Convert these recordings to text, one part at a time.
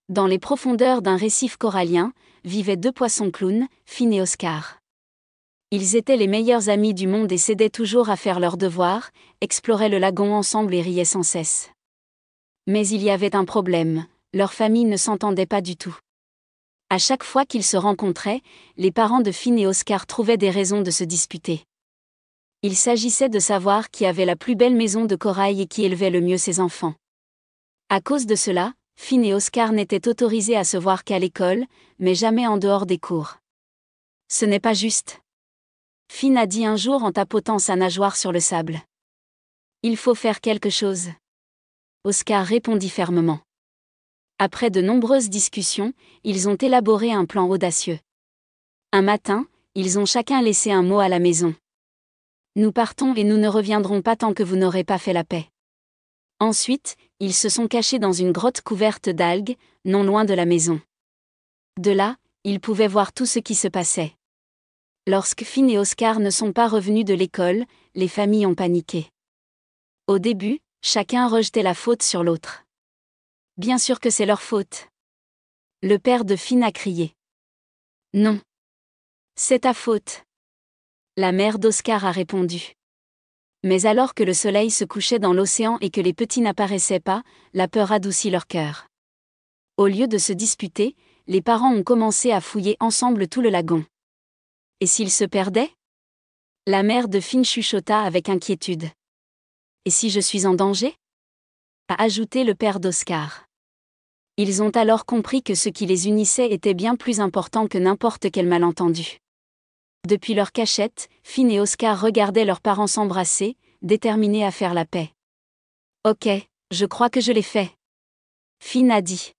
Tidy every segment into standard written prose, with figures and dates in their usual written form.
Dans les profondeurs d'un récif corallien, vivaient deux poissons-clowns, Finn et Oscar. Ils étaient les meilleurs amis du monde et s'aidaient toujours à faire leurs devoirs, exploraient le lagon ensemble et riaient sans cesse. Mais il y avait un problème, leur famille ne s'entendait pas du tout. À chaque fois qu'ils se rencontraient, les parents de Finn et Oscar trouvaient des raisons de se disputer. Il s'agissait de savoir qui avait la plus belle maison de corail et qui élevait le mieux ses enfants. À cause de cela, Finn et Oscar n'étaient autorisés à se voir qu'à l'école, mais jamais en dehors des cours. Ce n'est pas juste. Finn a dit un jour en tapotant sa nageoire sur le sable. Il faut faire quelque chose. Oscar répondit fermement. Après de nombreuses discussions, ils ont élaboré un plan audacieux. Un matin, ils ont chacun laissé un mot à la maison. Nous partons et nous ne reviendrons pas tant que vous n'aurez pas fait la paix. Ensuite, ils se sont cachés dans une grotte couverte d'algues, non loin de la maison. De là, ils pouvaient voir tout ce qui se passait. Lorsque Finn et Oscar ne sont pas revenus de l'école, les familles ont paniqué. Au début, chacun rejetait la faute sur l'autre. Bien sûr que c'est leur faute. Le père de Finn a crié. Non. C'est ta faute. La mère d'Oscar a répondu. Mais alors que le soleil se couchait dans l'océan et que les petits n'apparaissaient pas, la peur adoucit leur cœur. Au lieu de se disputer, les parents ont commencé à fouiller ensemble tout le lagon. Et s'ils se perdaient ? La mère de Finn chuchota avec inquiétude. Et si je suis en danger ? A ajouté le père d'Oscar. Ils ont alors compris que ce qui les unissait était bien plus important que n'importe quel malentendu. Depuis leur cachette, Finn et Oscar regardaient leurs parents s'embrasser, déterminés à faire la paix. Ok, je crois que je l'ai fait. Finn a dit.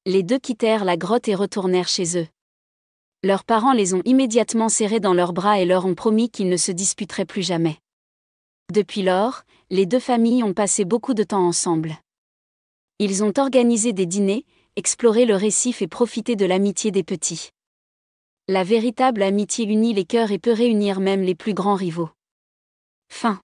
Les deux quittèrent la grotte et retournèrent chez eux. Leurs parents les ont immédiatement serrés dans leurs bras et leur ont promis qu'ils ne se disputeraient plus jamais. Depuis lors, les deux familles ont passé beaucoup de temps ensemble. Ils ont organisé des dîners, exploré le récif et profité de l'amitié des petits. La véritable amitié unit les cœurs et peut réunir même les plus grands rivaux. Fin.